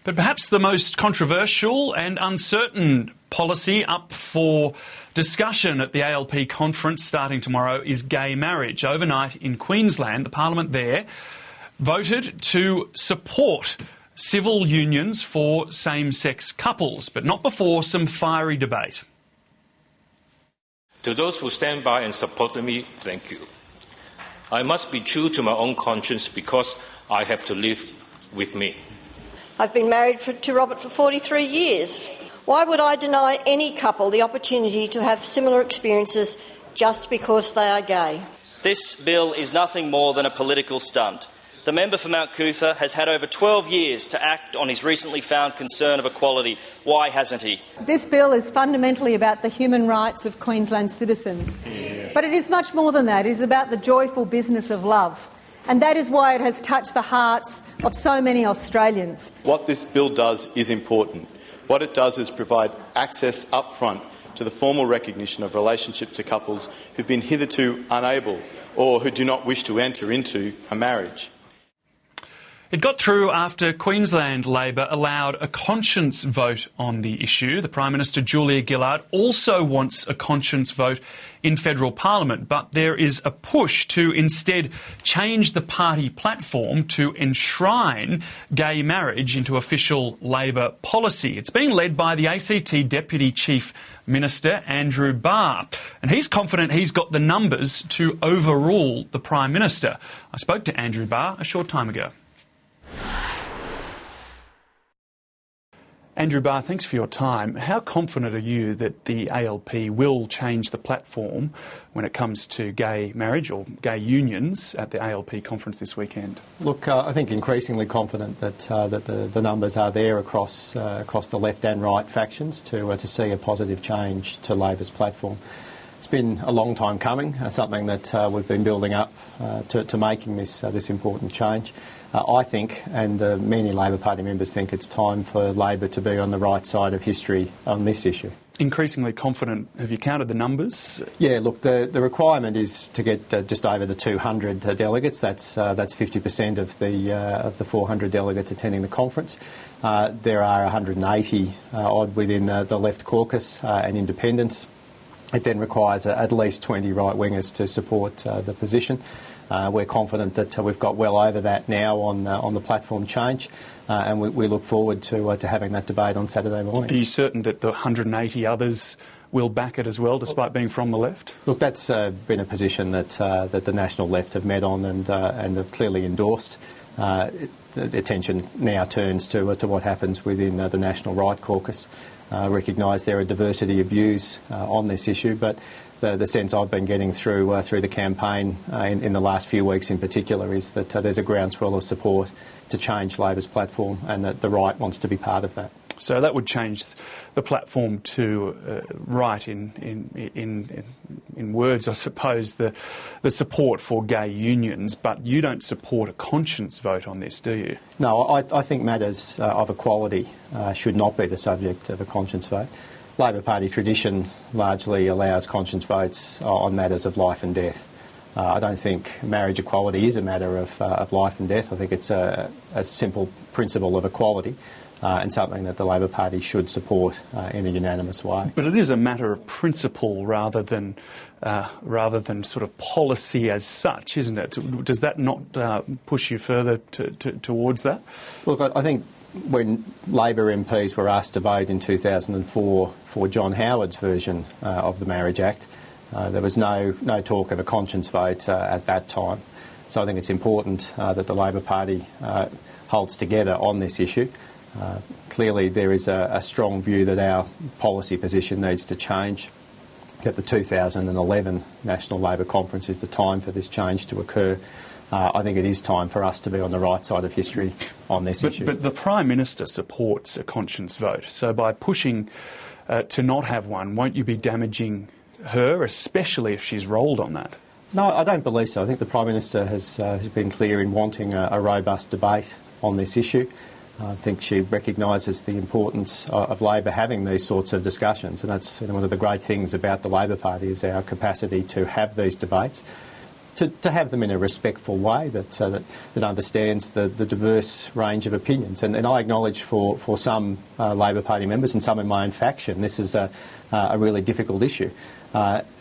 But perhaps the most controversial and uncertain policy up for discussion at the ALP conference starting tomorrow is gay marriage. Overnight in Queensland, the Parliament there voted to support civil unions for same-sex couples, but not before some fiery debate. To those who stand by and support me, thank you. I must be true to my own conscience because I have to live with me. I've been married to Robert for 43 years. Why would I deny any couple the opportunity to have similar experiences just because they are gay? This bill is nothing more than a political stunt. The member for Mount Cootha has had over 12 years to act on his recently found concern of equality. Why hasn't he? This bill is fundamentally about the human rights of Queensland citizens. But it is much more than that. It is about the joyful business of love. And that is why it has touched the hearts of so many Australians. What this bill does is important. What it does is provide access up front to the formal recognition of relationships to couples who've been hitherto unable or who do not wish to enter into a marriage. It got through after Queensland Labor allowed a conscience vote on the issue. The Prime Minister, Julia Gillard, also wants a conscience vote in federal parliament, but there is a push to instead change the party platform to enshrine gay marriage into official Labor policy. It's being led by the ACT Deputy Chief Minister, Andrew Barr, and he's confident he's got the numbers to overrule the Prime Minister. I spoke to Andrew Barr a short time ago. Andrew Barr, thanks for your time. How confident are you that the ALP will change the platform when it comes to gay marriage or gay unions at the ALP conference this weekend? Look, I think increasingly confident that the numbers are there across the left and right factions to see a positive change to Labor's platform. It's been a long time coming, something that we've been building up to making this important change. I think, and many Labor Party members think, it's time for Labor to be on the right side of history on this issue. Increasingly confident. Have you counted the numbers? Yeah, look, the requirement is to get just over the 200 delegates. That's 50% of the 400 delegates attending the conference. There are 180 odd within the left caucus and independents. It then requires at least 20 right-wingers to support the position. We're confident that we've got well over that now on the platform change, and we look forward to having that debate on Saturday morning. Are you certain that the 180 others will back it as well, despite being from the left? Look, that's been a position that the National Left have met on and have clearly endorsed. The attention now turns to what happens within the National Right caucus. Recognise there are diversity of views on this issue, but the sense I've been getting through the campaign in the last few weeks in particular is that there's a groundswell of support to change Labor's platform and that the right wants to be part of that. So that would change the platform to right in words, I suppose, the support for gay unions, but you don't support a conscience vote on this, do you? No, I think matters of equality should not be the subject of a conscience vote. Labor Party tradition largely allows conscience votes on matters of life and death. I don't think marriage equality is a matter of life and death. I think it's a simple principle of equality and something that the Labor Party should support in a unanimous way. But it is a matter of principle rather than sort of policy as such, isn't it? Does that not push you further towards that? Look, I think when Labor MPs were asked to vote in 2004 for John Howard's version of the Marriage Act, there was no talk of a conscience vote at that time. So I think it's important that the Labor Party holds together on this issue. Clearly there is a strong view that our policy position needs to change, that the 2011 National Labor Conference is the time for this change to occur. I think it is time for us to be on the right side of history on this issue. But the Prime Minister supports a conscience vote, so by pushing to not have one, won't you be damaging her, especially if she's rolled on that? No, I don't believe so. I think the Prime Minister has been clear in wanting a robust debate on this issue. I think she recognises the importance of Labor having these sorts of discussions, and that's one of the great things about the Labor Party is our capacity to have these debates. to have them in a respectful way that understands the diverse range of opinions. And I acknowledge for some Labor Party members and some in my own faction, this is a really difficult issue.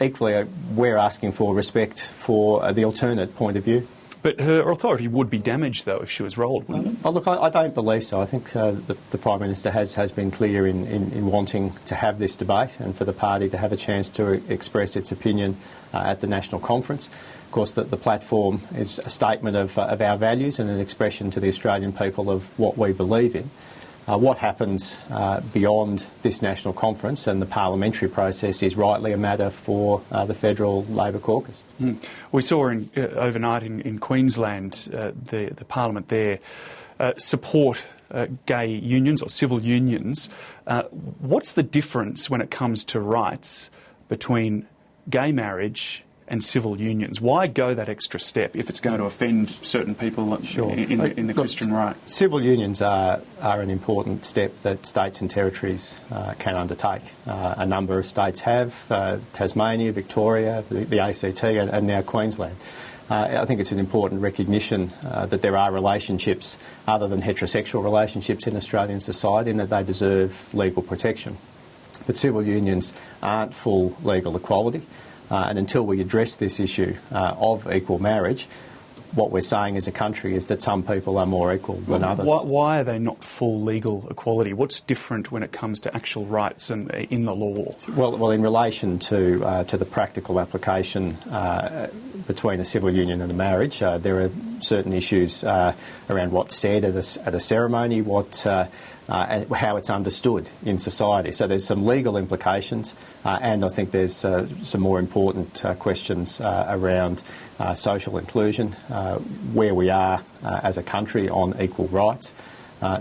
Equally, we're asking for respect for the alternate point of view. But her authority would be damaged, though, if she was rolled, wouldn't it? Oh, look, I don't believe so. I think the Prime Minister has been clear in wanting to have this debate and for the party to have a chance to express its opinion at the National Conference. Of course, the platform is a statement of our values and an expression to the Australian people of what we believe in. What happens beyond this National Conference and the parliamentary process is rightly a matter for the Federal Labor Caucus. We saw overnight in Queensland the Parliament there support gay unions or civil unions. What's the difference when it comes to rights between gay marriage and civil unions? Why go that extra step if it's going to offend certain people in the Christian right? Civil unions are an important step that states and territories can undertake. A number of states have, Tasmania, Victoria, the ACT and now Queensland. I think it's an important recognition that there are relationships other than heterosexual relationships in Australian society and that they deserve legal protection. But civil unions aren't full legal equality. And until we address this issue of equal marriage, what we're saying as a country is that some people are more equal than others. Why are they not full legal equality? What's different when it comes to actual rights and in the law? Well, in relation to the practical application between a civil union and a marriage, there are certain issues around what's said at a ceremony, and how it's understood in society. So there's some legal implications and I think there's some more important questions around social inclusion, where we are as a country on equal rights.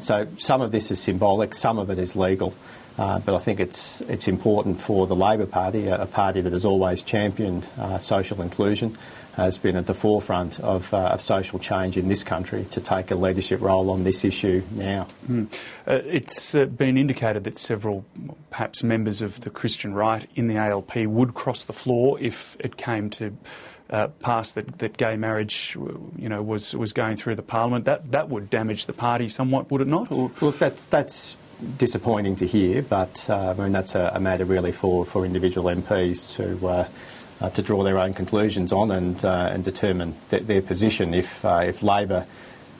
So some of this is symbolic, some of it is legal. But I think it's important for the Labor Party, a party that has always championed social inclusion, has been at the forefront of social change in this country, to take a leadership role on this issue now. It's been indicated that several, perhaps members of the Christian right in the ALP would cross the floor if it came to pass that gay marriage, was going through the Parliament. That would damage the party somewhat, would it not? Or? Look, that's disappointing to hear, but that's a matter really for individual MPs to draw their own conclusions on and determine their position. If Labor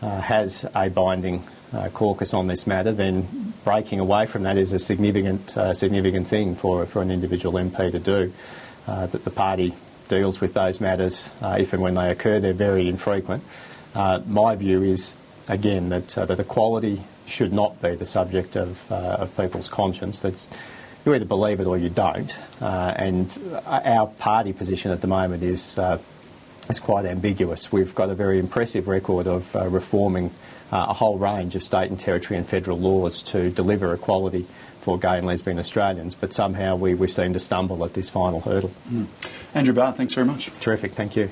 has a binding caucus on this matter, then breaking away from that is a significant thing for an individual MP to do. That the party deals with those matters if and when they occur. They're very infrequent. My view is, again, that equality should not be the subject of people's conscience, that you either believe it or you don't. And our party position at the moment is quite ambiguous. We've got a very impressive record of reforming a whole range of state and territory and federal laws to deliver equality for gay and lesbian Australians, but somehow we seem to stumble at this final hurdle. Andrew Barr, thanks very much. Terrific, thank you.